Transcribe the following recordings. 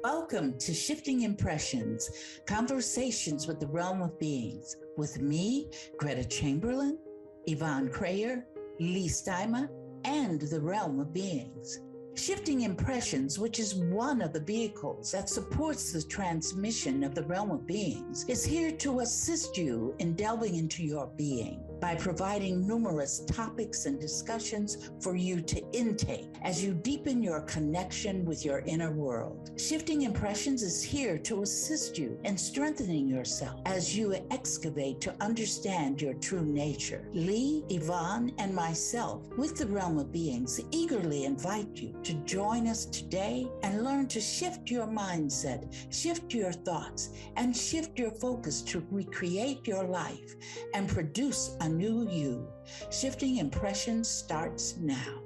Welcome to Shifting Impressions, Conversations with the Realm of Beings, with me, Gretta Chamberlain, Yvonne Kraeher, Leigh Stima, and the Realm of Beings. Shifting Impressions, which is one of the vehicles that supports the transmission of the Realm of Beings, is here to assist you in delving into your being by providing numerous topics and discussions for you to intake as you deepen your connection with your inner world. Shifting Impressions is here to assist you in strengthening yourself as you excavate to understand your true nature. Leigh, Yvonne, and myself, with the Realm of Beings, eagerly invite you to join us today and learn to shift your mindset, shift your thoughts, and shift your focus to recreate your life and produce a new you. Shifting Impressions starts now.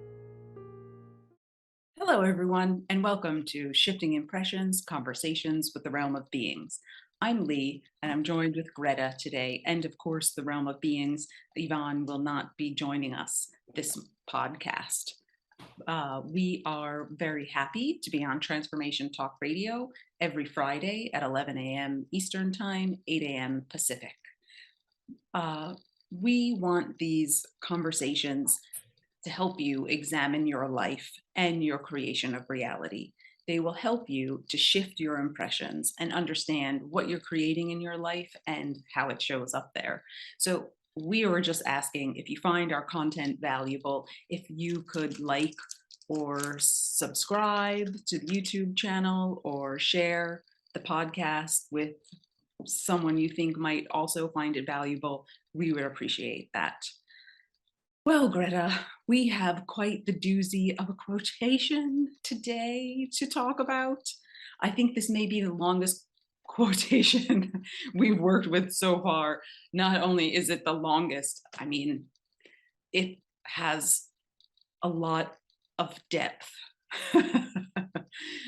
Hello, everyone, and welcome to Shifting Impressions, Conversations with the Realm of Beings. I'm Leigh, and I'm joined with Gretta today, and of course, the Realm of Beings. Yvonne will not be joining us this podcast. We are very happy to be on Transformation Talk Radio every Friday at 11 a.m. Eastern Time, 8 a.m. Pacific. We want these conversations to help you examine your life and your creation of reality. They will help you to shift your impressions and understand what you're creating in your life and how it shows up there. So we were just asking, if you find our content valuable, if you could like or subscribe to the YouTube channel or share the podcast with someone you think might also find it valuable. We would appreciate that. Well, Gretta, we have quite the doozy of a quotation today to talk about. I think this may be the longest quotation we've worked with so far. Not only is it the longest, I mean, it has a lot of depth.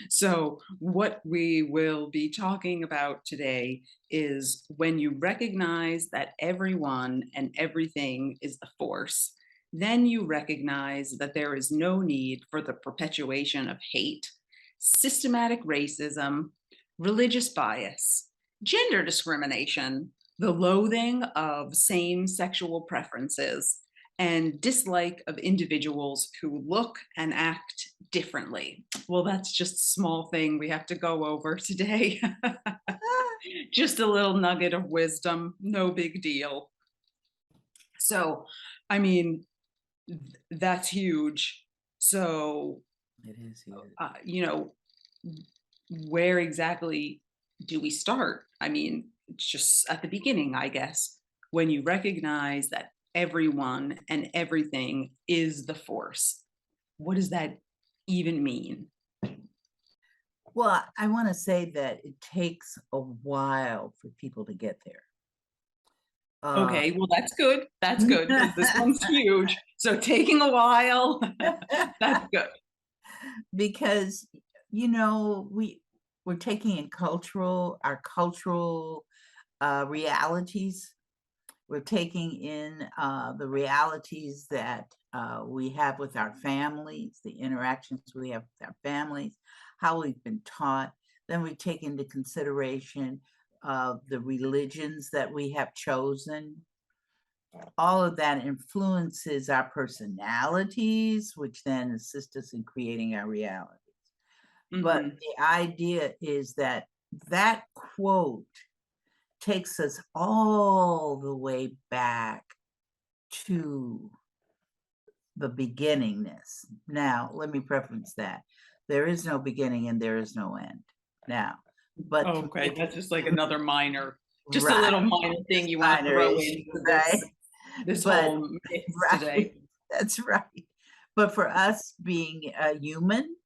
So what we will be talking about today is when you recognize that everyone and everything is the force, then you recognize that there is no need for the perpetuation of hate, systematic racism, religious bias, gender discrimination, the loathing of same sexual preferences, and dislike of individuals who look and act differently. Well, that's just a small thing we have to go over today. Just a little nugget of wisdom, no big deal. So, I mean, that's huge. So, It is huge. Where exactly do we start? I mean, just at the beginning, I guess, when you recognize that everyone and everything is the force. What does that even mean? Well, I want to say that it takes a while for people to get there. Okay, well, that's good. That's good. This one's huge. So taking a while, that's good. Because, we're taking in our cultural realities. We're taking in the realities that we have with our families, the interactions we have with our families, how we've been taught. Then we take into consideration the religions that we have chosen. All of that influences our personalities, which then assist us in creating our realities. Mm-hmm. But the idea is that quote takes us all the way back to the beginningness. Now, let me preference that. There is no beginning and there is no end. Now, but okay, that's just like another minor, just a little minor thing you want to throw into this whole mix today. That's right. But for us being human,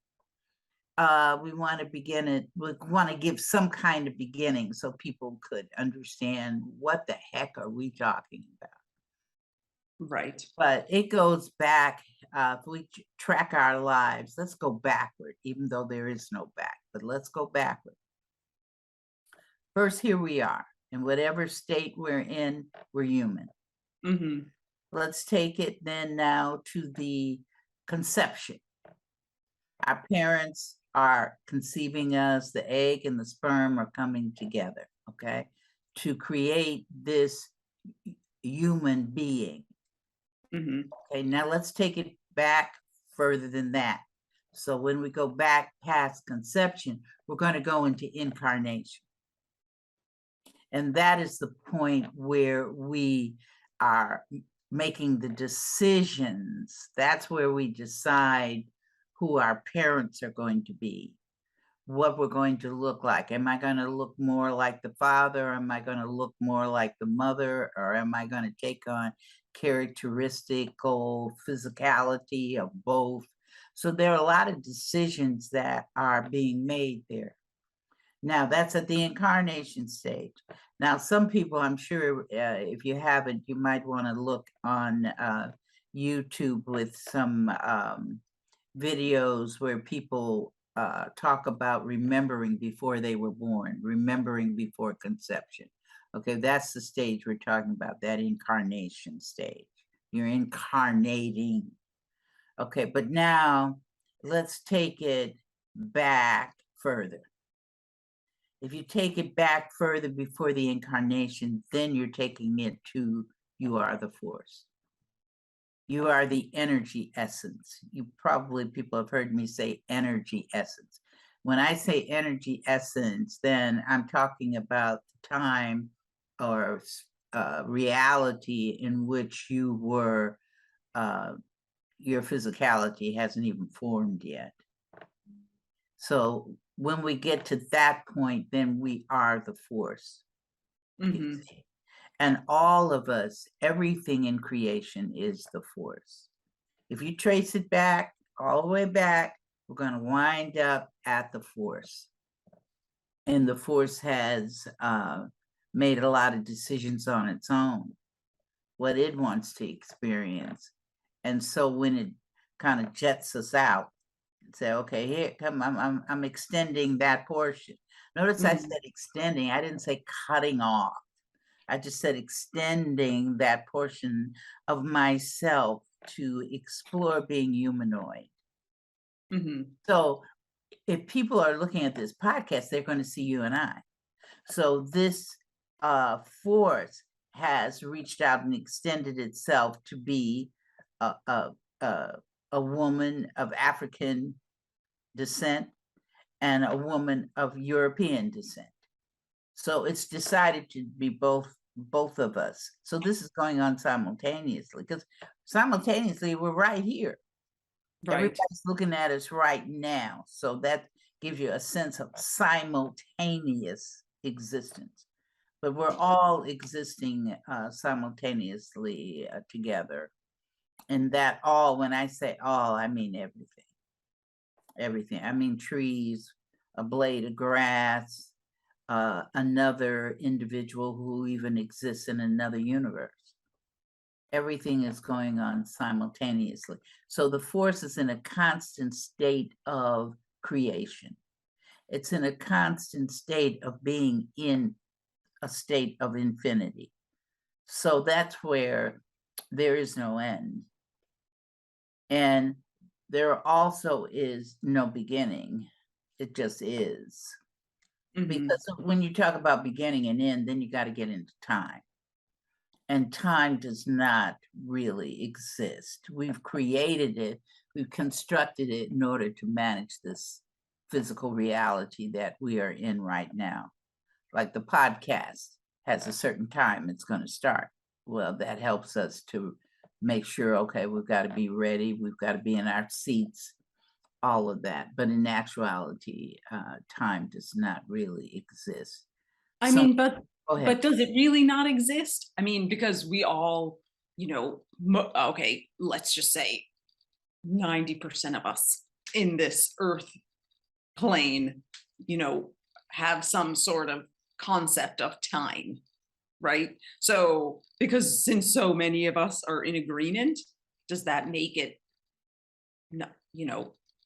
we want to begin it. We want to give some kind of beginning so people could understand what the heck are we talking about. Right. But it goes back. If we track our lives, let's go backward, even though there is no back. But let's go backward. First, here we are. In whatever state we're in, we're human. Mm-hmm. Let's take it then now to the conception. Our parents are conceiving us, the egg and the sperm are coming together, okay, to create this human being. Mm-hmm. Okay, now let's take it back further than that. So when we go back past conception, we're going to go into incarnation. And that is the point where we are making the decisions. That's where we decide who our parents are going to be, what we're going to look like. Am I going to look more like the father? Or am I going to look more like the mother? Or am I going to take on characteristical physicality of both? So there are a lot of decisions that are being made there. Now that's at the incarnation stage. Now, some people, I'm sure, if you haven't, you might want to look on YouTube with some videos where people talk about remembering before they were born, remembering before conception. Okay, that's the stage we're talking about, that incarnation stage. You're incarnating. Okay, but now let's take it back further. If you take it back further before the incarnation, then you're taking it to you are the force. You are the energy essence. You probably, people have heard me say energy essence. When I say energy essence, then I'm talking about time or reality in which you were, your physicality hasn't even formed yet. So when we get to that point, then we are the force. Mm-hmm. And all of us, everything in creation is the force. If you trace it back, all the way back, we're going to wind up at the force. And the force has made a lot of decisions on its own, what it wants to experience. And so when it kind of jets us out, say, okay, here come, I'm extending that portion. Notice I said extending, I didn't say cutting off. I just said extending that portion of myself to explore being humanoid. Mm-hmm. So if people are looking at this podcast, they're going to see you and I. So this force has reached out and extended itself to be a woman of African descent and a woman of European descent. So it's decided to be both of us. So this is going on simultaneously, because simultaneously we're right here. Right. Everybody's looking at us right now. So that gives you a sense of simultaneous existence. But we're all existing simultaneously together. And that all, when I say all, I mean everything. Everything. I mean trees, a blade of grass, another individual who even exists in another universe. Everything is going on simultaneously. So the force is in a constant state of creation. It's in a constant state of being in a state of infinity. So that's where there is no end. And there also is no beginning. It just is. Because when you talk about beginning and end, then you got to get into time. And time does not really exist. We've created it, we've constructed it in order to manage this physical reality that we are in right now. Like the podcast has a certain time it's going to start. Well, that helps us to make sure, okay, we've got to be ready, we've got to be in our seats, all of that. But in actuality, time does not really exist. I mean, but does it really not exist? I mean, because we all, okay, let's just say 90% of us in this earth plane, have some sort of concept of time, right? So, because since so many of us are in agreement, does that make it,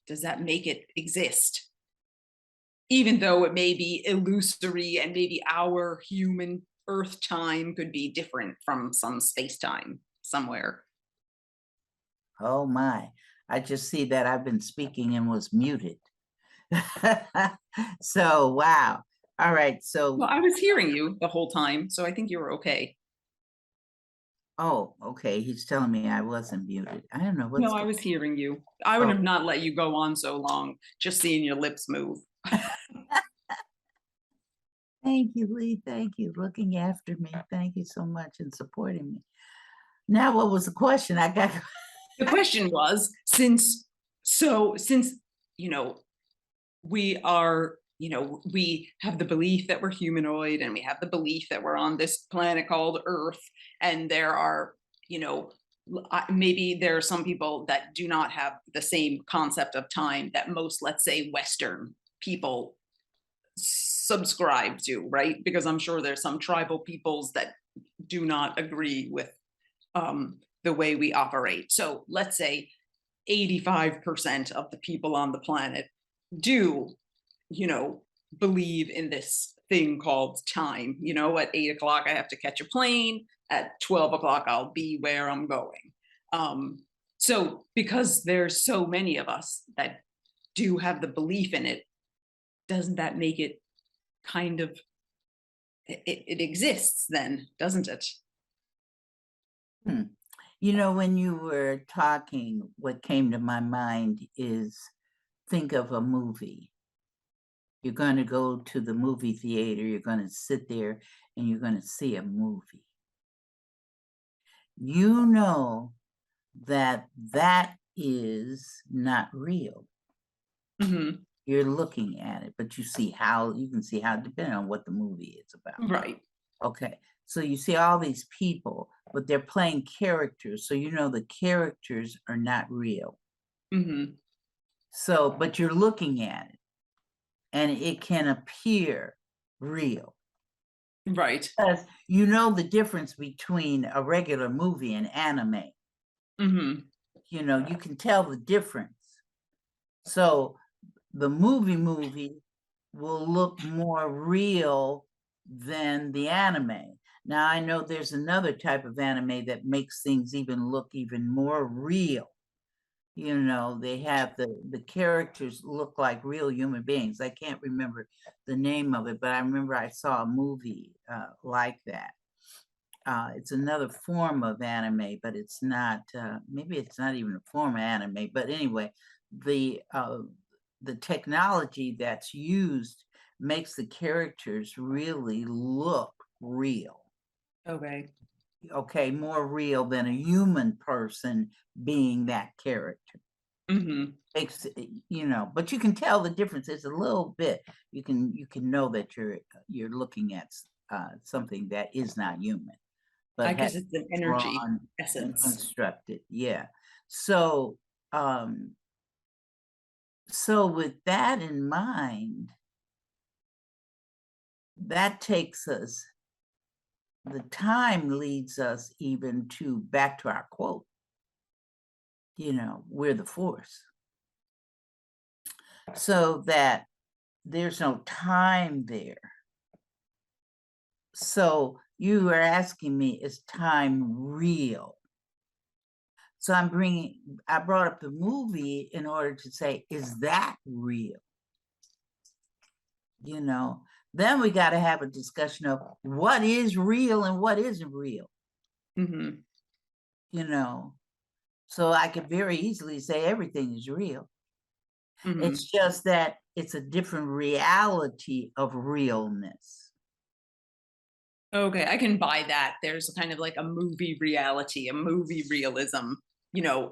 does that make it exist? Even though it may be illusory and maybe our human Earth time could be different from some space time somewhere. Oh my, I just see that I've been speaking and was muted. So, wow. All right, so, Well, I was hearing you the whole time, so I think you were okay. oh, okay, he's telling me I wasn't muted. I don't know No, what's I going. was hearing you. I would Oh, have not let you go on so long, just seeing your lips move. thank you, Leigh. Thank you. Looking after me. Thank you so much and supporting me. Now, what was the question? I got The question was, since, you know, we are, we have the belief that we're humanoid and we have the belief that we're on this planet called Earth, and there are, maybe there are some people that do not have the same concept of time that most, let's say, Western people subscribe to, right? Because I'm sure there's some tribal peoples that do not agree with the way we operate. So let's say 85% of the people on the planet do, you know, believe in this thing called time. At 8 o'clock, I have to catch a plane. At 12 o'clock, I'll be where I'm going. So because there's so many of us that do have the belief in it, doesn't that make it kind of, it exists then, doesn't it? Hmm. You know, when you were talking, what came to my mind is think of a movie. You're going to go to the movie theater, you're going to sit there and you're going to see a movie. You know that that is not real. Mm-hmm. You're looking at it, but you can see how, depending on what the movie is about. Right. Okay, so you see all these people, but they're playing characters, so you know the characters are not real. Mm-hmm. So, but you're looking at it, and it can appear real. Right. Because you know the difference between a regular movie and anime. Mm-hmm. You know, you can tell the difference. So the movie will look more real than the anime. Now I know there's another type of anime that makes things even look even more real. You know, they have the characters look like real human beings. I can't remember the name of it, but I remember I saw a movie like that. It's another form of anime, but it's not, maybe it's not even a form of anime, but anyway, the technology that's used makes the characters really look real. Okay. Okay, more real than a human person being that character. Mm-hmm. Makes but you can tell the difference. It's a little bit. You can know that you're looking at something that is not human, but I guess has it's an been energy drawn and essence. constructed. Yeah. So so with that in mind, that takes us, the time leads us even to back to our quote, we're the force. So that there's no time there. So you are asking me, is time real? So I brought up the movie in order to say, is that real? Then we got to have a discussion of what is real and what isn't real. Mm-hmm. So I could very easily say everything is real. Mm-hmm. It's just that it's a different reality of realness. Okay, I can buy that. There's kind of like a movie reality, a movie realism.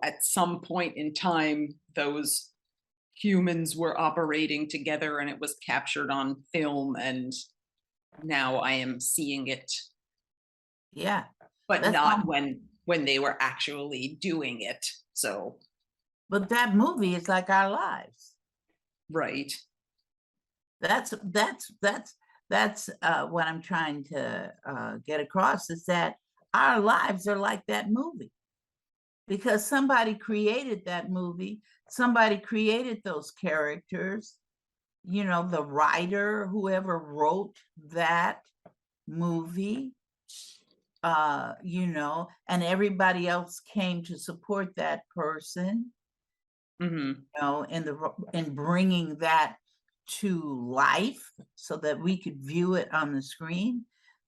At some point in time, those humans were operating together and it was captured on film, and now I am seeing it, Yeah. but That's not all. when they were actually doing it. So, But that movie is like our lives. right. That's what I'm trying to get across, is that our lives are like that movie, because somebody created that movie, somebody created those characters, the writer, whoever wrote that, movie, you know, and everybody else came to support that person, Mm-hmm. you know, in bringing that to life so that we could view it on the screen.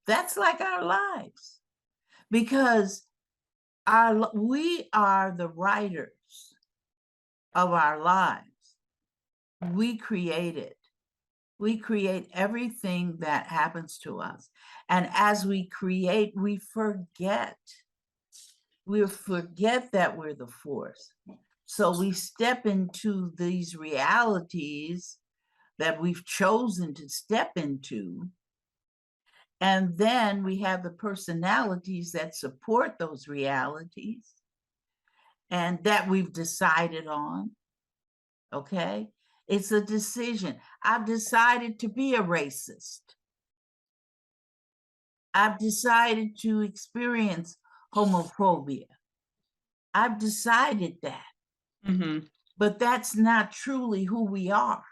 That's like our lives, because we are the writers of our lives. We create it. We create everything that happens to us. And as we create, we forget. We forget that we're the force. So we step into these realities that we've chosen to step into. And then we have the personalities that support those realities and that we've decided on. Okay? It's a decision. I've decided to be a racist. I've decided to experience homophobia. I've decided that. Mm-hmm. But that's not truly who we are.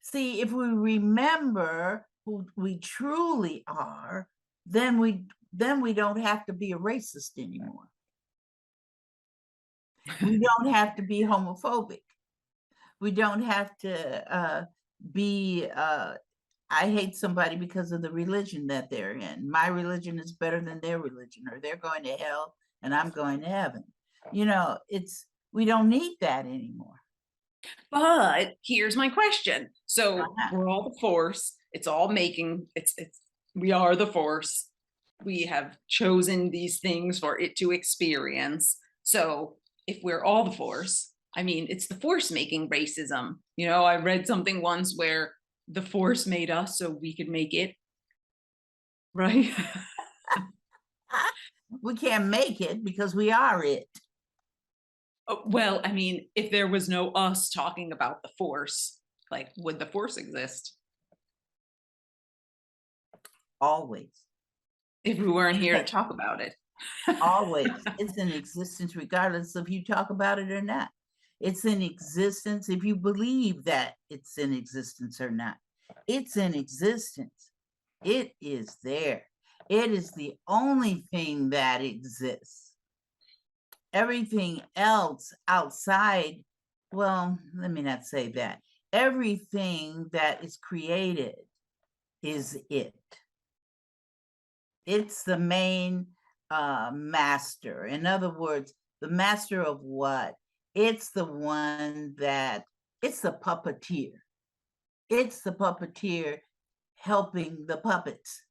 See, if we remember who we truly are, then we don't have to be a racist anymore. We don't have to be homophobic. We don't have to be I hate somebody because of the religion that they're in. My religion is better than their religion, or they're going to hell and I'm going to heaven. You know, we don't need that anymore. But here's my question. So Uh-huh. we're all the force. It's all making we are the force. We have chosen these things for it to experience. So if we're all the force, I mean, it's the force making racism. You know, I read something once where the force made us so we could make it. Right? We can't make it because we are it. Well, I mean, if there was no us talking about the force, like, would the force exist? Always. If we weren't here to talk about it. Always. It's in existence regardless if you talk about it or not. It's in existence if you believe that it's in existence or not. It's in existence. It is there. It is the only thing that exists. Everything else outside, well, let me not say that. Everything that is created is it. It's the main master. In other words, the master of what? It's the one that, it's the puppeteer. It's the puppeteer helping the puppets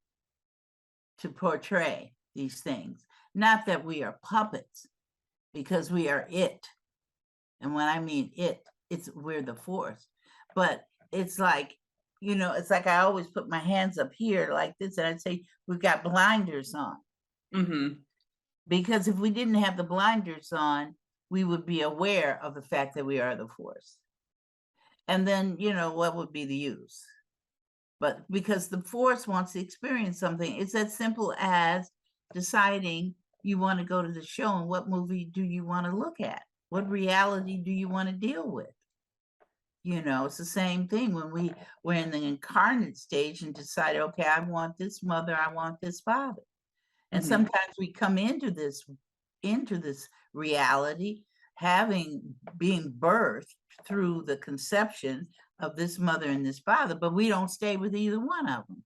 to portray these things. Not that we are puppets, because we are it. And when I mean it, we're the force. But it's like, you know, it's like I always put my hands up here like this, and I'd say, we've got blinders on. Mm-hmm. Because if we didn't have the blinders on, we would be aware of the fact that we are the force. And then, you know, what would be the use? But because the force wants to experience something, it's as simple as deciding you want to go to the show and what movie do you want to look at? What reality do you want to deal with? You know, it's the same thing when we're in the incarnate stage and decide, okay, I want this mother, I want this father. And Mm-hmm. sometimes we come into this reality being birthed through the conception of this mother and this father, but we don't stay with either one of them.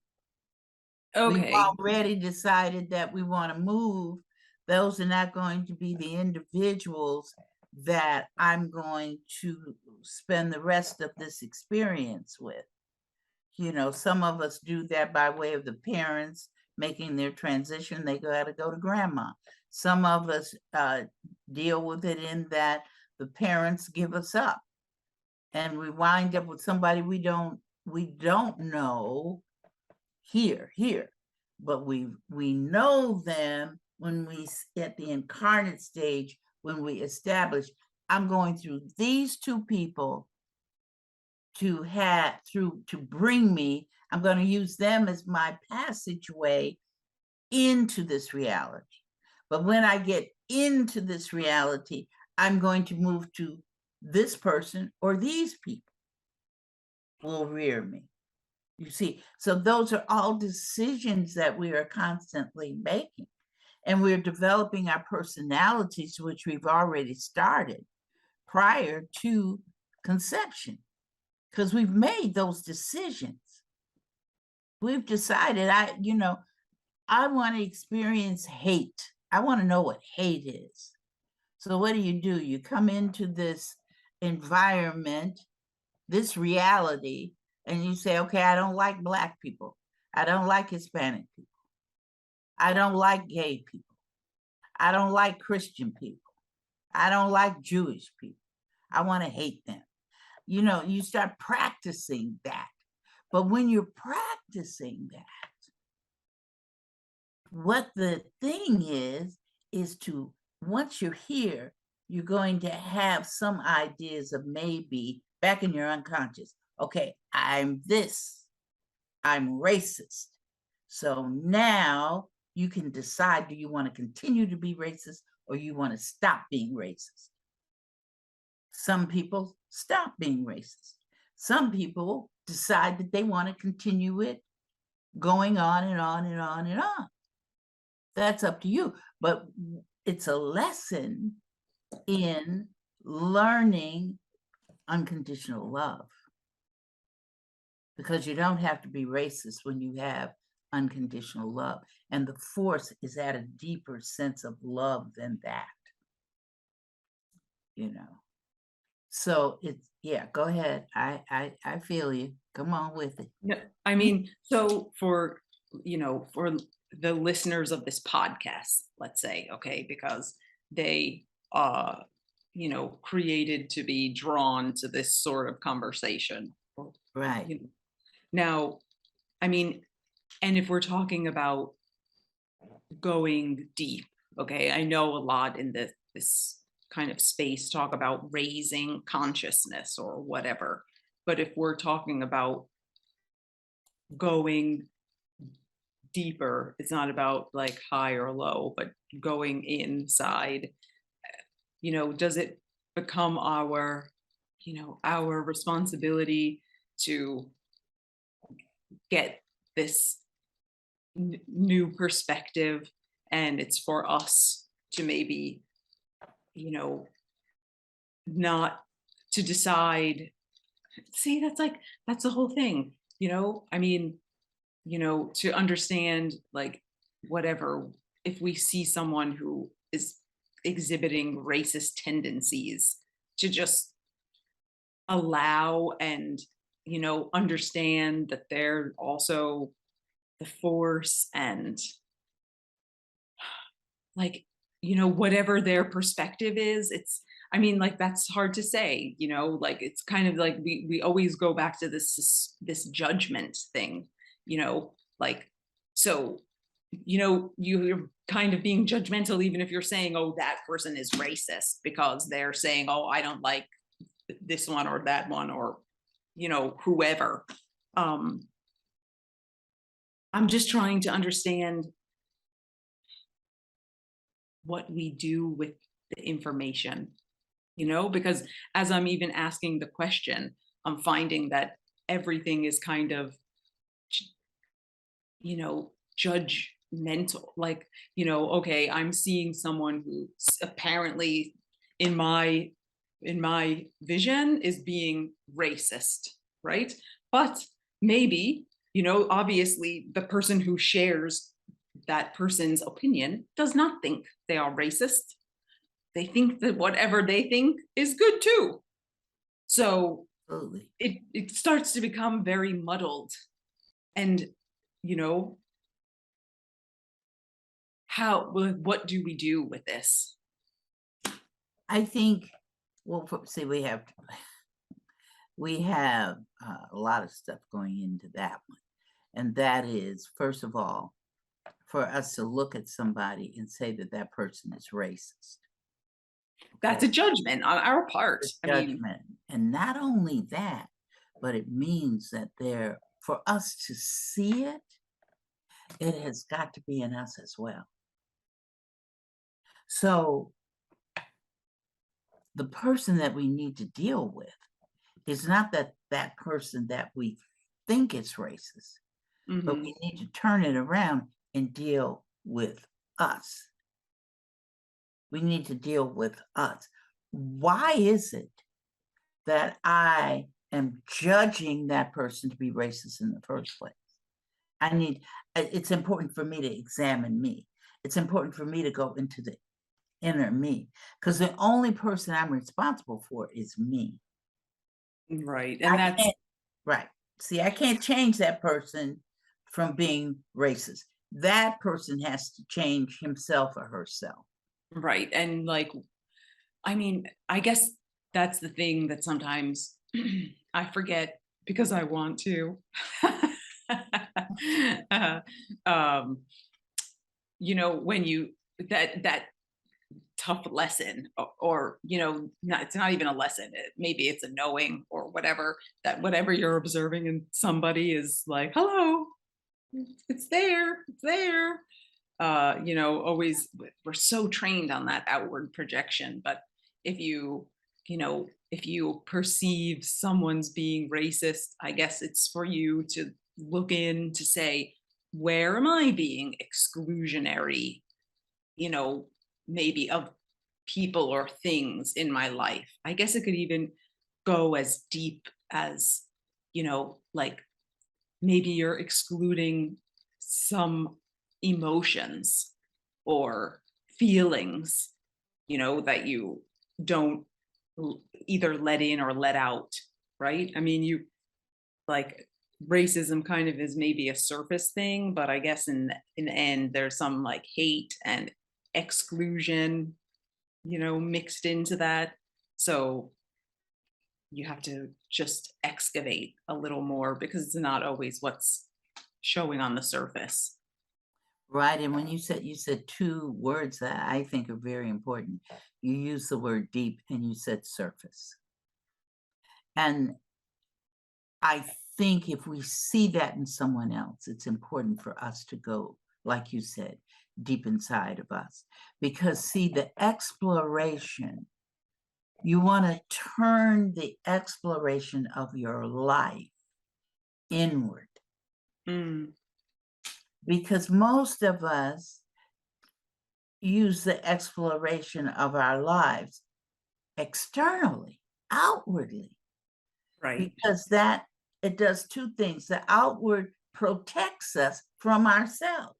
We've Okay. already decided that we want to move. Those are not going to be the individuals that I'm going to spend the rest of this experience with. You know, some of us do that by way of the parents making their transition. They got to go to grandma. Some of us deal with it in that the parents give us up, and we wind up with somebody we don't know here, but we know them when we at the incarnate stage, when we establish, I'm going through these two people to bring me, I'm going to use them as my passageway into this reality. But when I get into this reality, I'm going to move to this person or these people will rear me. You see, so those are all decisions that we are constantly making. And we're developing our personalities, which we've already started prior to conception, because we've made those decisions. We've decided, I want to experience hate. I want to know what hate is. So what do? You come into this environment, this reality, and you say, okay, I don't like Black people. I don't like Hispanic people. I don't like gay people. I don't like Christian people. I don't like Jewish people. I want to hate them. You start practicing that. But when you're practicing that, what the thing is to, once you're here, you're going to have some ideas of maybe back in your unconscious. Okay, I'm this. I'm racist. So now you can decide, do you want to continue to be racist or you want to stop being racist? Some people stop being racist. Some people decide that they want to continue it going on and on and on and on. That's up to you. But it's a lesson in learning unconditional love, because you don't have to be racist when you have unconditional love. And the force is at a deeper sense of love than that. So it's, yeah, go ahead. I feel you. Come on with it. No, I mean, so for the listeners of this podcast, let's say, okay, because they created to be drawn to this sort of conversation. Right. Now, I mean, and if we're talking about going deep, okay, I know a lot in this kind of space talk about raising consciousness or whatever. But if we're talking about going deeper, it's not about like high or low, but going inside, does it become our responsibility to get this new perspective, and it's for us to maybe not to decide. See, that's the whole thing, I mean, to understand, like, whatever, if we see someone who is exhibiting racist tendencies, to just allow and understand that they're also the force, and like, whatever their perspective is, it's, I mean, like, that's hard to say, like, it's kind of like we always go back to this judgment thing, like, so, you're kind of being judgmental, even if you're saying, oh, that person is racist because they're saying, oh, I don't like this one or that one, or, whoever. I'm just trying to understand what we do with the information, because as I'm even asking the question, I'm finding that everything is kind of, judgmental. Like, okay, I'm seeing someone who apparently in my vision is being racist, right? But maybe, obviously the person who shares that person's opinion does not think they are racist. They think that whatever they think is good too. So Absolutely. it starts to become very muddled. And, what do we do with this? I think, well, see, we have a lot of stuff going into that one. And that is, first of all, for us to look at somebody and say that that person is racist. That's a judgment on our part. Judgment. And not only that, but it means that for us to see it, it has got to be in us as well. So the person that we need to deal with is not that person that we think it's racist, but we need to turn it around and deal with us. We need to deal with us. Why is it that I am judging that person to be racist in the first place? It's important for me to examine me. It's important for me to go into the inner me, because the only person I'm responsible for is me. Right. I And that's can't, right. See, I can't change that person from being racist. That person has to change himself or herself. right. And like, I mean, I guess that's the thing that sometimes I forget because I want to. Uh, um, when you that tough lesson, or it's not even a lesson. Maybe it's a knowing or whatever, that whatever you're observing in somebody is like, hello, it's there, it's there. Always we're so trained on that outward projection. But if if you perceive someone's being racist, I guess it's for you to look in to say, where am I being exclusionary, you know, maybe of people or things in my life? I guess it could even go as deep as, like maybe you're excluding some emotions or feelings, that you don't either let in or let out, right? I mean, like racism kind of is maybe a surface thing, but I guess in the end there's some like hate and exclusion, mixed into that. So you have to just excavate a little more because it's not always what's showing on the surface. Right. And when you said two words that I think are very important. You used the word deep and you said surface. And I think if we see that in someone else, it's important for us to go, like you said, deep inside of us. Because see, the exploration, you want to turn the exploration of your life inward. Mm, Because most of us use the exploration of our lives externally, outwardly, right. because that it does two things. The outward protects us from ourselves.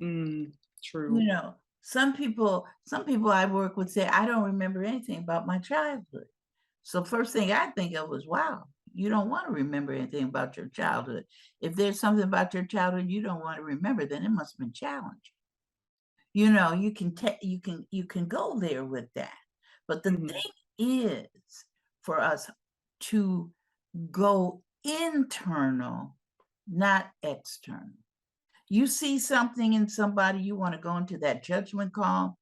Mm, You true. know, some people I work with say, I don't remember anything about my childhood. So first thing I think of was, wow, you don't want to remember anything about your childhood. If there's something about your childhood you don't want to remember, then it must have been challenging. You can go there with that. But the Mhm. thing is for us to go internal, not external. You see something in somebody, you want to go into that judgment call,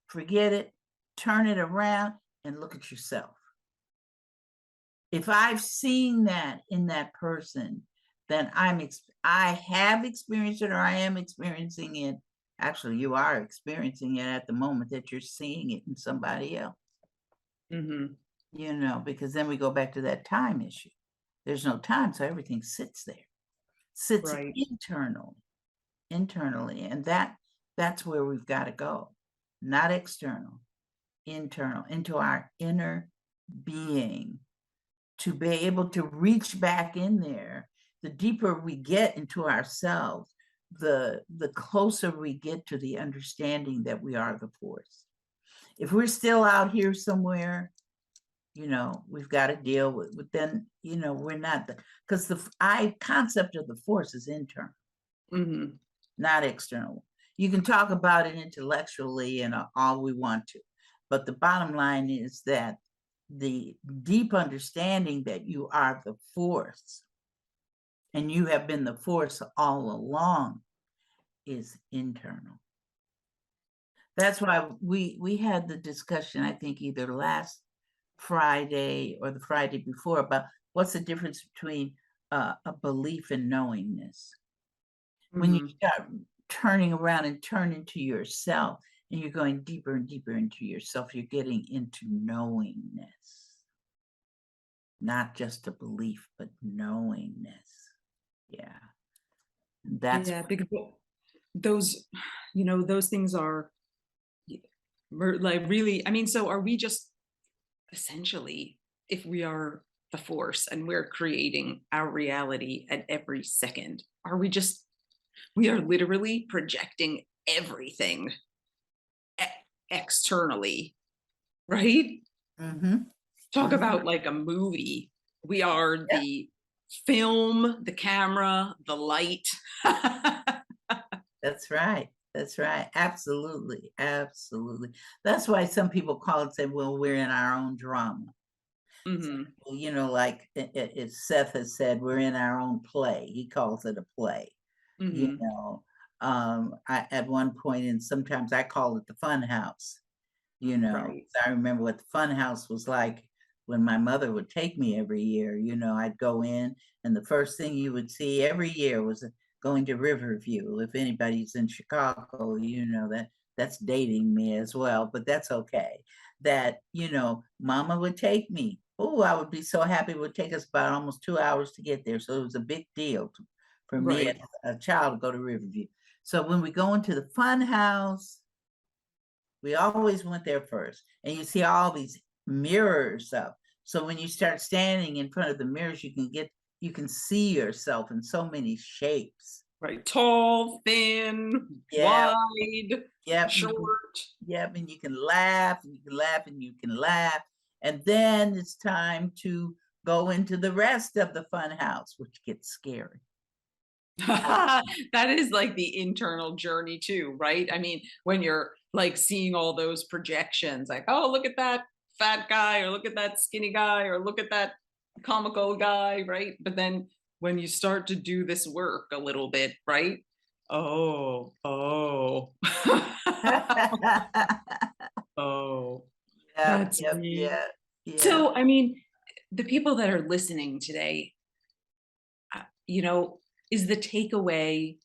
forget it, turn it around and look at yourself. If I've seen that in that person, then I have experienced it or I am experiencing it. Actually, you are experiencing it at the moment that you're seeing it in somebody else, Mhm. because then we go back to that time issue. There's no time, so everything sits there, sits Right. internally, and that's where we've got to go, not external, internal, into our inner being, to be able to reach back in there. The deeper we get into ourselves, the closer we get to the understanding that we are the force. If we're still out here somewhere, we've got to deal with then, we're not because the concept of the force is internal, Mhm. not external. You can talk about it intellectually and all we want to, but the bottom line is that the deep understanding that you are the force and you have been the force all along is internal. That's why we had the discussion, I think either last Friday or the Friday before, about what's the difference between a belief and knowingness. When you Mhm. start turning around and turn into yourself and you're going deeper and deeper into yourself, you're getting into knowingness. not just a belief, but knowingness. Yeah. That's Yeah, because those, those things are like really, I mean, so are we just essentially, if we are the force and we're creating our reality at every second, we are literally projecting everything externally, right? mhm, Talk mhm. about like a movie. We are Yeah, the film, the camera, the light. that's right. That's right. Absolutely. Absolutely. That's why some people call it, say, well, we're in our own drama. Hmm. Well, like Seth has said, we're in our own play. He calls it a play. You Hmm. know, I at one point, and sometimes I call it the fun house. Right. I remember what the fun house was like when my mother would take me every year. I'd go in, and the first thing you would see every year was going to Riverview. If anybody's in Chicago, that's dating me as well, but that's okay. That, Mama would take me. Oh, I would be so happy. It would take us about almost 2 hours to get there. So it was a big deal for me as Right. a child to go to Riverview. So when we go into the fun house, we always went there first. And you see all these mirrors up. So when you start standing in front of the mirrors, you can see yourself in so many shapes. Right. Tall, thin, Yeah, wide, yep, short. yep, and you can laugh and you can laugh and you can laugh. And then it's time to go into the rest of the fun house, which gets scary. That is like the internal journey too, right? I mean, when you're like seeing all those projections, like, oh, look at that fat guy, or look at that skinny guy, or look at that comical guy, right? But then when you start to do this work a little bit, right? Oh, oh, oh, Yep, that's yep, me. yeah, yeah. So, I mean, the people that are listening today, is the takeaway,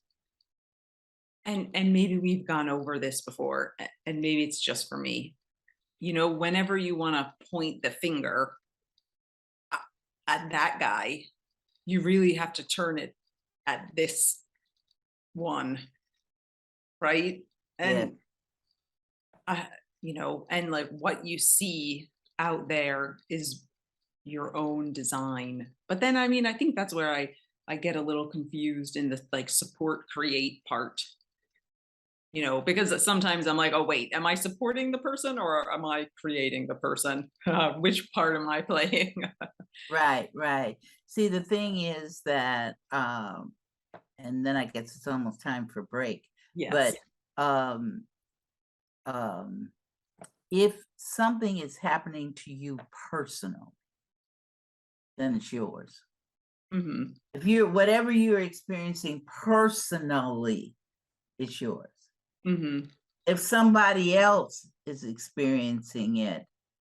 and maybe we've gone over this before, and maybe it's just for me, whenever you want to point the finger at that guy, you really have to turn it at this one, right? Yeah. And uh, and like what you see out there is your own design. But then, I mean, I think that's where I get a little confused in the like support create part, because sometimes I'm like, oh, wait, am I supporting the person or am I creating the person? Which part am I playing? Right, right. See, the thing is that, and then I guess it's almost time for break, but Yes. um, um, if something is happening to you personal, then it's yours. Hmm. If whatever you're experiencing personally, it's yours. Hmm. If somebody else is experiencing it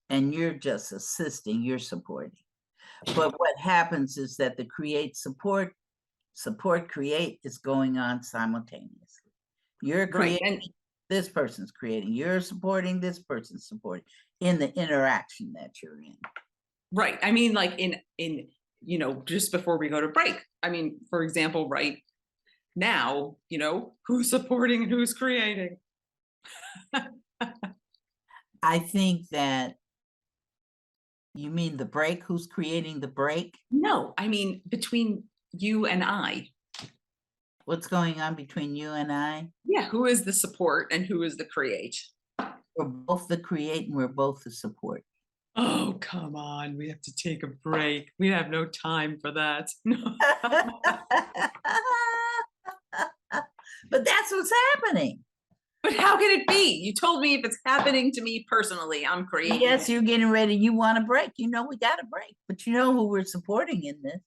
and you're just assisting, you're supporting. But what happens is that the support create is going on simultaneously. You're Right. creating, And this person's creating, you're supporting, this person's supporting in the interaction that you're in. right. I mean, like just before we go to break, I mean, for example, right now, who's supporting and who's creating? I think that you mean the break, who's creating the break? No, I mean, between you and I. What's going on between you and I? Yeah, who is the support and who is the create? We're both the create and we're both the support. Oh, come on. We have to take a break. We have no time for that. No. But that's what's happening. But how can it be? You told me if it's happening to me personally, I'm creating Yes, it. you're getting ready. You want a break. We got a break. But you know who we're supporting in this?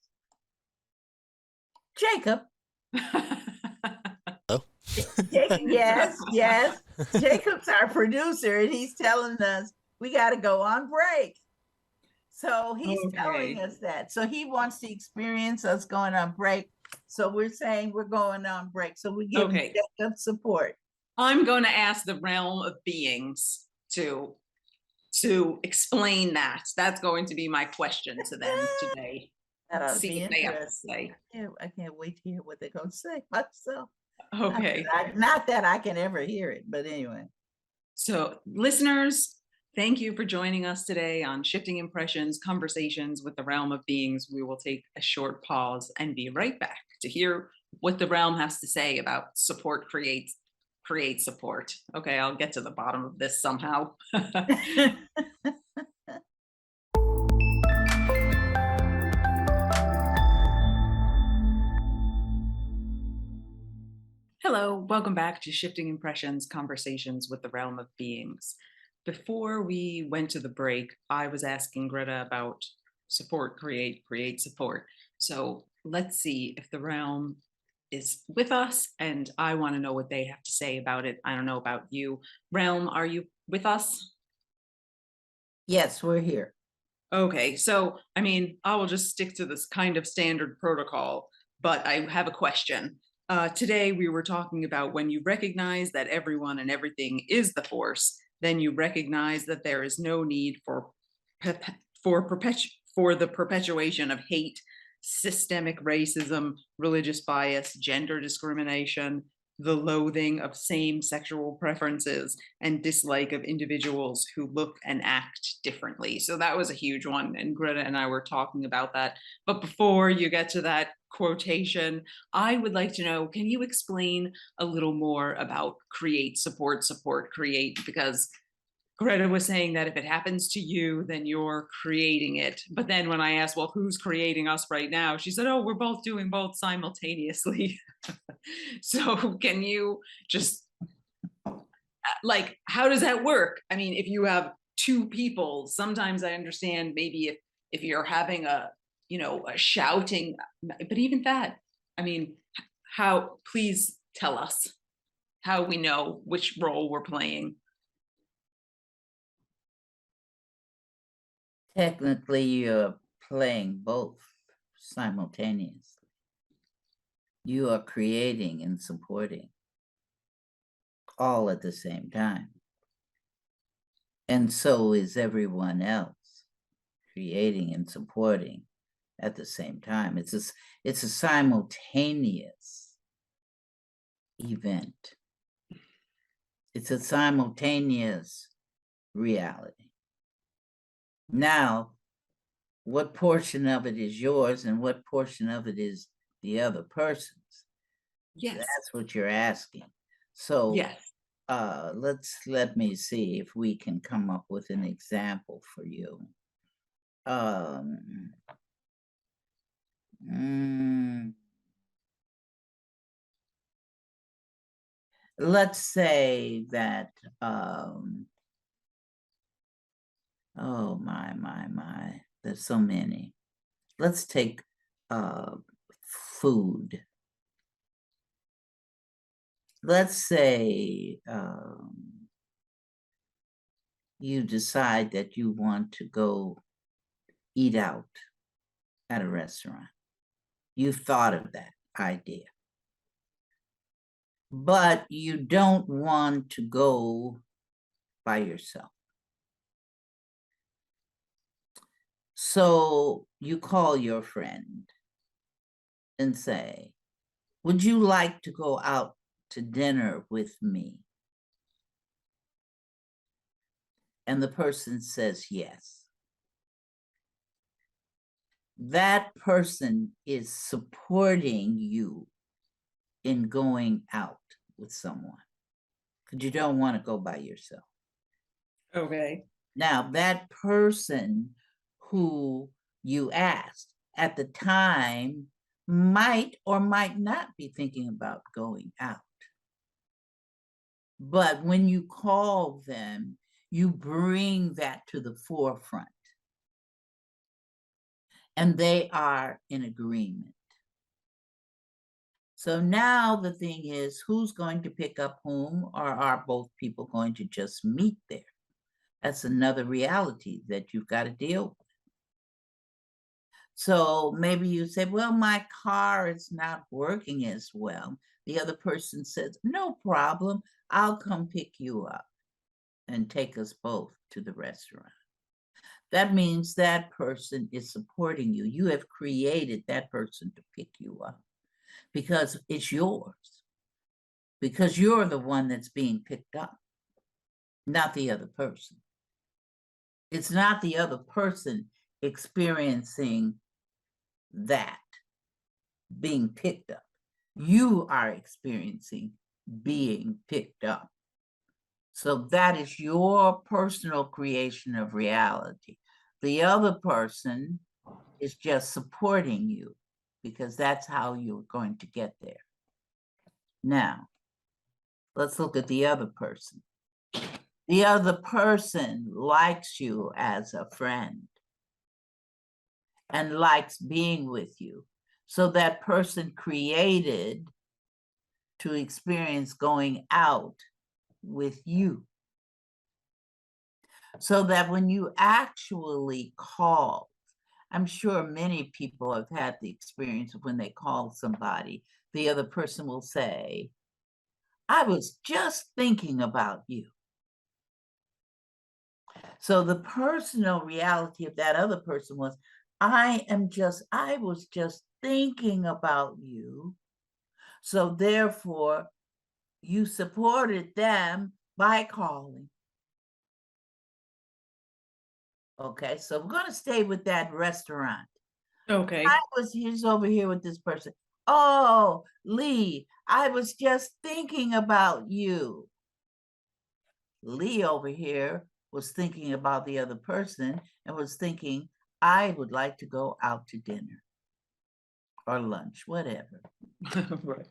Jacob. Oh, Jacob, yes, yes. Jacob's our producer, and he's telling us we got to go on break. So he's telling Okay. us that. So he wants to experience us going on break. So we're saying we're going on break. So we give Okay. Jacob support. I'm going to ask the realm of beings to to explain that. That's going to be my question to them today. That ought to See be what they have to interesting. say. I can't wait to hear what they're gonna say myself. Okay. Not that I can ever hear it, but anyway. So, listeners, thank you for joining us today on Shifting Impressions Conversations with the Realm of Beings. We will take a short pause and be right back to hear what the realm has to say about support create support. Okay, I'll get to the bottom of this somehow. Hello, welcome back to Shifting Impressions Conversations with the Realm of Beings. Before we went to the break, I was asking Greta about support, create support. So let's see if the realm is with us, and I want to know what they have to say about it. I don't know about you. Realm, are you with us? Yes, we're here. Okay, so I mean, I will just stick to this kind of standard protocol, but I have a question. Today, we were talking about when you recognize that everyone and everything is the force, then you recognize that there is no need for for the perpetuation of hate, systemic racism, religious bias, gender discrimination, the loathing of same sexual preferences, and dislike of individuals who look and act differently. So that was a huge one, and Greta and I were talking about that. But before you get to that quotation, I would like to know, can you explain a little more about create, support, create? Because Greta was saying that if it happens to you, then you're creating it. But then when I asked, well, who's creating us right now? She said, oh, we're both doing both simultaneously. So can you just like, how does that work? I mean, if you have two people, sometimes I understand maybe if you're having a, a shouting, but even that, I mean, how, please tell us how we know which role we're playing. Technically, you're playing both simultaneously. You are creating and supporting all at the same time. And so is everyone else creating and supporting at the same time. It's a simultaneous event. It's a simultaneous reality. Now, what portion of it is yours and what portion of it is the other person's? Yes. That's what you're asking. So yes. Let me see if we can come up with an example for you. Let's say that oh my, there's so many. Let's take food. Let's say you decide that you want to go eat out at a restaurant. You've thought of that idea. But you don't want to go by yourself. So you call your friend and say, would you like to go out to dinner with me? And the person says yes. That person is supporting you in going out with someone, because you don't want to go by yourself. Okay. Now, that person who you asked at the time might or might not be thinking about going out. But when you call them, you bring that to the forefront. And they are in agreement. So now the thing is, who's going to pick up whom, or are both people going to just meet there? That's another reality that you've got to deal with. So maybe you say, well, my car is not working as well. The other person says, no problem, I'll come pick you up. and take us both to the restaurant. That means that person is supporting you. You have created that person to pick you up because it's yours, because you're the one that's being picked up, not the other person. It's not the other person experiencing that being picked up. You are experiencing being picked up. So that is your personal creation of reality. The other person is just supporting you because that's how you're going to get there. Now, let's look at the other person. The other person likes you as a friend and likes being with you. So that person created to experience going out with you. So that when you actually call, I'm sure many people have had the experience of when they call somebody, the other person will say, I was just thinking about you. So the personal reality of that other person was, I was just thinking about you. So therefore, you supported them by calling. Okay, so we're going to stay with that restaurant. Okay. He's over here with this person. Oh, Leigh, I was just thinking about you. Leigh over here was thinking about the other person and was thinking, I would like to go out to dinner or lunch, whatever. Right.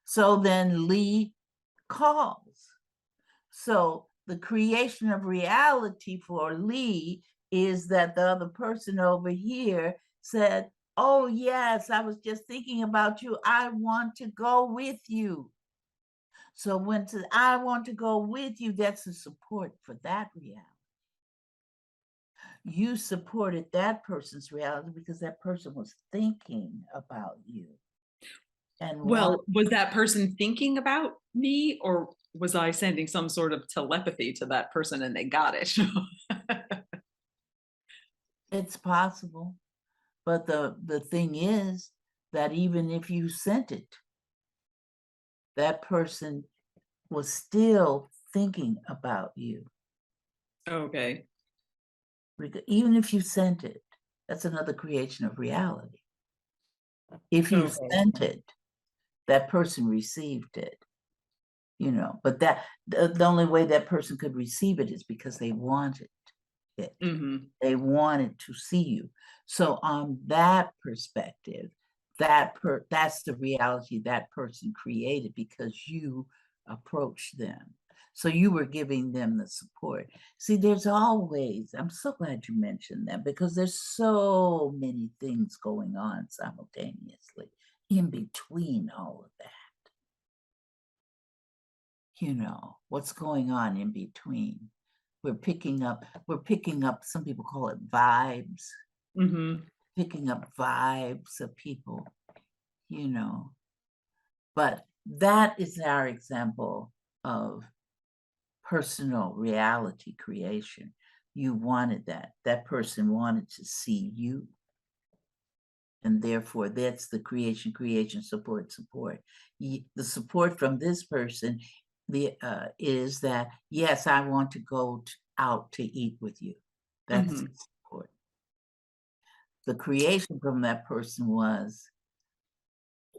So then Leigh calls. So the creation of reality for Leigh is that the other person over here said, oh yes, I was just thinking about you. I want to go with you. So when I want to go with you, that's a support for that reality. You supported that person's reality because that person was thinking about you. And Well, was that person thinking about me, or was I sending some sort of telepathy to that person and they got it? it's possible. But the thing is that even if you sent it, that person was still thinking about you. Okay. Even if you sent it, that's another creation of reality. If you Okay. sent it, that person received it, but that the only way that person could receive it is because they wanted it. Mm-hmm. They wanted to see you. So on that perspective, that's the reality that person created because you approached them. So you were giving them the support. See, there's always, I'm so glad you mentioned that because there's so many things going on simultaneously in between all of that. What's going on in between. We're picking up, some people call it vibes, Mm-hmm. picking up vibes of people, but that is our example of personal reality creation. You wanted that person wanted to see you. And therefore, that's the creation, support. The support from this person is that, yes, I want to go out to eat with you. That's Mm-hmm. support. The creation from that person was,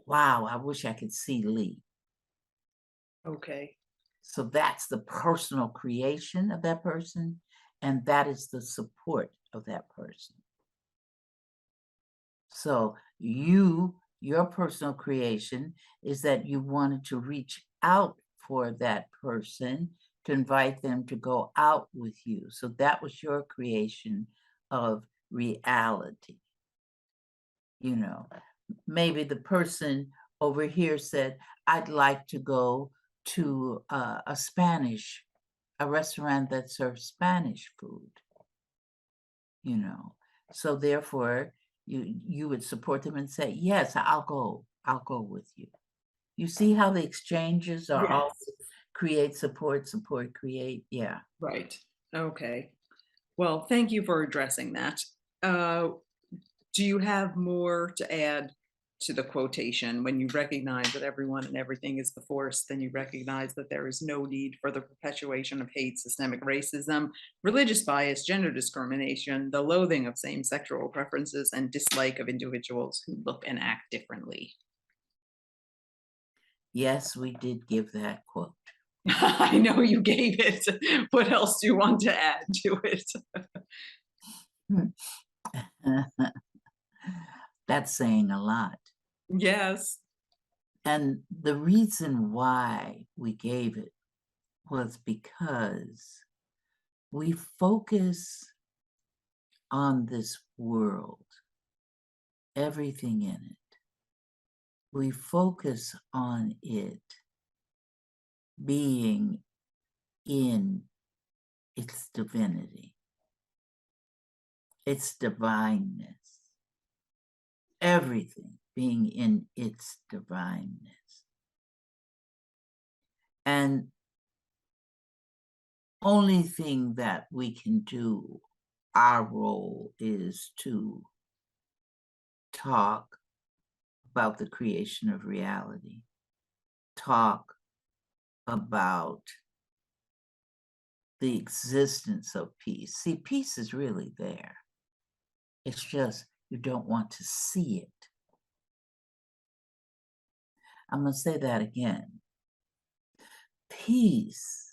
wow, I wish I could see Leigh. Okay. So that's the personal creation of that person, and that is the support of that person. So your personal creation is that you wanted to reach out for that person to invite them to go out with you. So that was your creation of reality. Maybe the person over here said, I'd like to go to a restaurant that serves Spanish food, so therefore you would support them and say, yes, I'll go with you. You see how the exchanges are all Yes. create, support, create. Yeah. Right. Okay. Well, thank you for addressing that. Uh, do you have more to add to the quotation? When you recognize that everyone and everything is the force, then you recognize that there is no need for the perpetuation of hate, systemic racism, religious bias, gender discrimination, the loathing of same sexual preferences, and dislike of individuals who look and act differently. Yes, we did give that quote. I know you gave it. What else do you want to add to it? That's saying a lot. Yes. And the reason why we gave it was because we focus on this world, everything in it. We focus on it being in its divinity, its divineness, everything being in its divineness. And only thing that we can do, our role is to talk about the creation of reality, talk about the existence of peace. See, peace is really there. It's just you don't want to see it. I'm going to say that again. Peace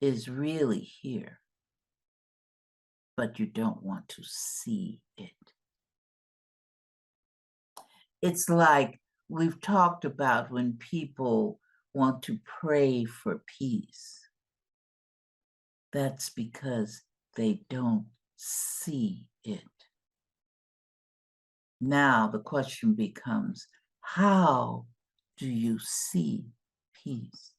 is really here, but you don't want to see it. It's like we've talked about when people want to pray for peace. That's because they don't see it. Now the question becomes, how do you see peace?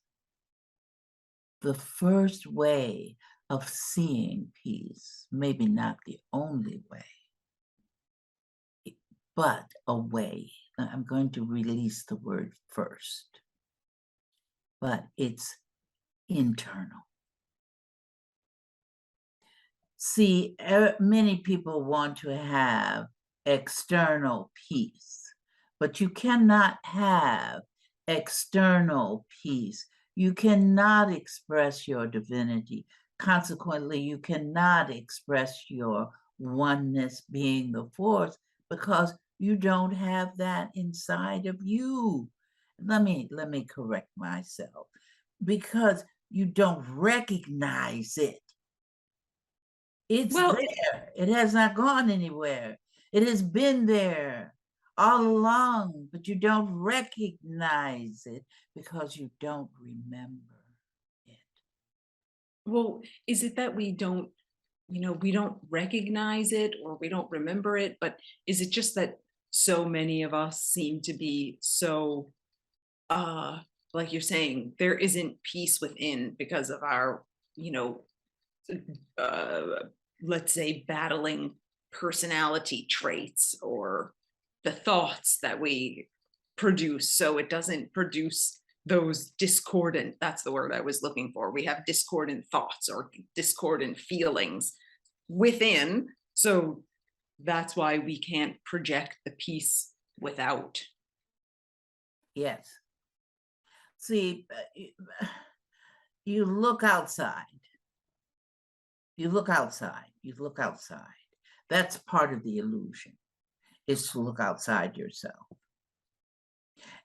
The first way of seeing peace, maybe not the only way, but a way. I'm going to release the word first, but it's internal. See, many people want to have external peace, but you cannot have external peace. You cannot express your divinity. Consequently, you cannot express your oneness being the force because you don't have that inside of you. Let me correct myself. Because you don't recognize it. It's there. It has not gone anywhere. It has been there all along, but you don't recognize it because you don't remember it. Well, is it that we don't, we don't recognize it or we don't remember it, but is it just that so many of us seem to be so, like you're saying, there isn't peace within because of our, uh, let's say battling personality traits or the thoughts that we produce, so it doesn't produce those discordant, that's the word I was looking for, we have discordant thoughts or discordant feelings within, so that's why we can't project the peace without. Yes. See, you look outside. You look outside. You look outside. That's part of the illusion, is to look outside yourself.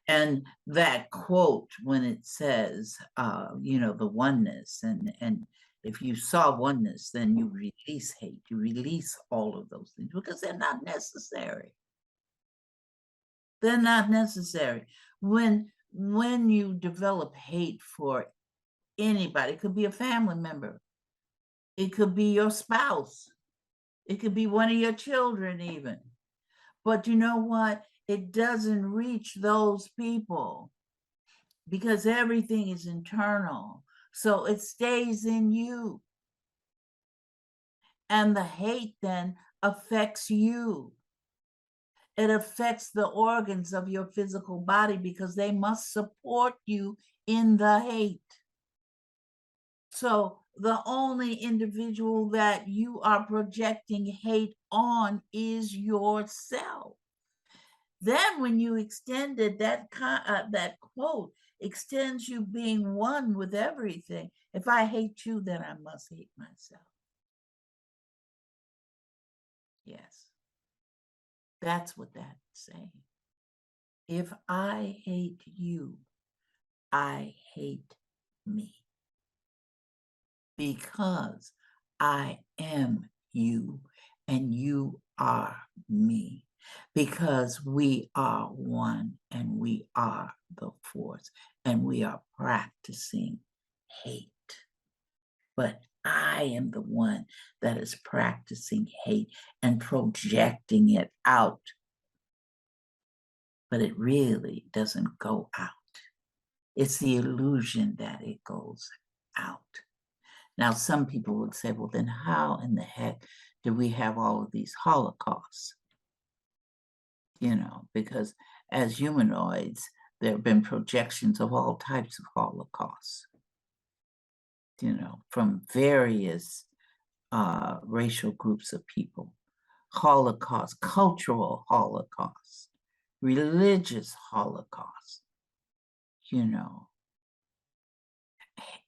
And that quote, when it says, the oneness, and if you saw oneness, then you release hate, you release all of those things because they're not necessary. They're not necessary. When you develop hate for anybody, it could be a family member, it could be your spouse, it could be one of your children even. But you know what? It doesn't reach those people because everything is internal. So it stays in you. And the hate then affects you. It affects the organs of your physical body because they must support you in the hate. So the only individual that you are projecting hate on is yourself. Then when you extended that quote extends you being one with everything. If I hate you, then I must hate myself. Yes, that's what that's saying. If I hate you, I hate me. Because I am you and you are me. Because we are one and we are the force and we are practicing hate. But I am the one that is practicing hate and projecting it out. But it really doesn't go out. It's the illusion that it goes out. Now, some people would say, well, then how in the heck do we have all of these holocausts? You know, because as humanoids, there have been projections of all types of holocausts, you know, from various racial groups of people, Holocaust, cultural Holocaust, religious Holocaust, you know,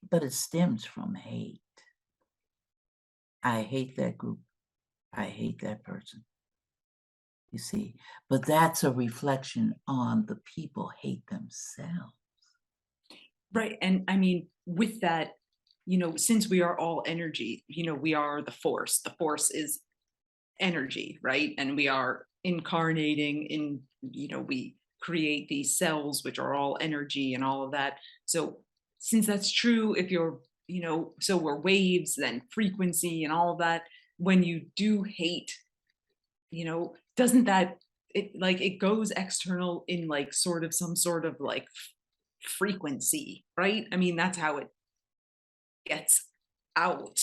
but it stems from hate. I hate that group. I hate that person. You see, but that's a reflection on the people hate themselves. Right. And I mean, with that, you know, since we are all energy, you know, we are the force. The force is energy, right? And we are incarnating in, you know, we create these cells, which are all energy and all of that. So since that's true, if you're, you know, so we're waves, then frequency and all of that, when you do hate, you know, doesn't that, it like, it goes external in like sort of some sort of like frequency, right? I mean, that's how it gets out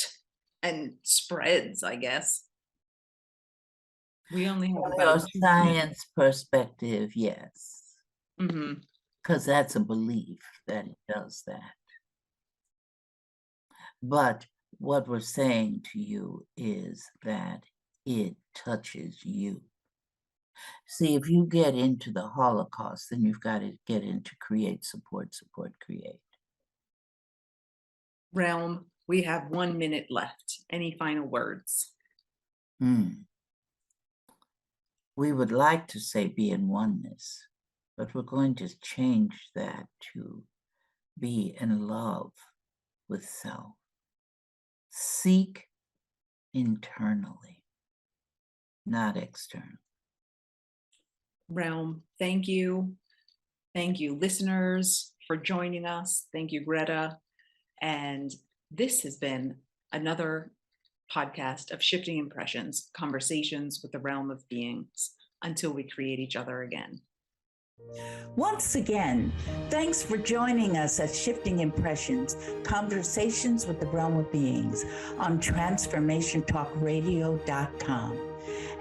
and spreads, I guess. We only have From about your science perspective, yes, Mhm. because that's a belief that it does that. But what we're saying to you is that it touches you. See, if you get into the Holocaust, then you've got to get into create, support, create. Realm, we have 1 minute left. Any final words? We would like to say be in oneness, but we're going to change that to be in love with self. Seek internally, not external. Realm, thank you. Thank you, listeners, for joining us. Thank you, Greta. And this has been another podcast of Shifting Impressions, Conversations with the Realm of Beings, until we create each other again. Once again, thanks for joining us at Shifting Impressions, Conversations with the Realm of Beings on TransformationTalkRadio.com.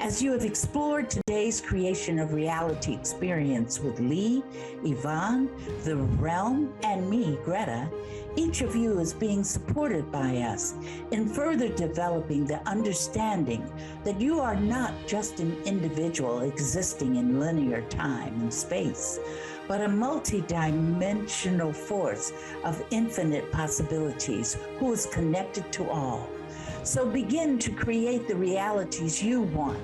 As you have explored today's creation of reality experience with Leigh, Yvonne, the Realm, and me, Greta, each of you is being supported by us in further developing the understanding that you are not just an individual existing in linear time and space, but a multidimensional force of infinite possibilities who is connected to all. So begin to create the realities you want.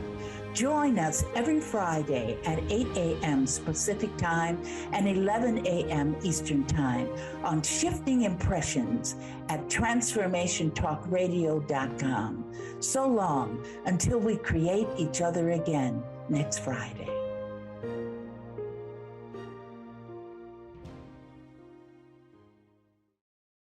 Join us every Friday at 8 a.m. Pacific Time and 11 a.m. Eastern Time on Shifting Impressions at TransformationTalkRadio.com. So long until we create each other again next Friday.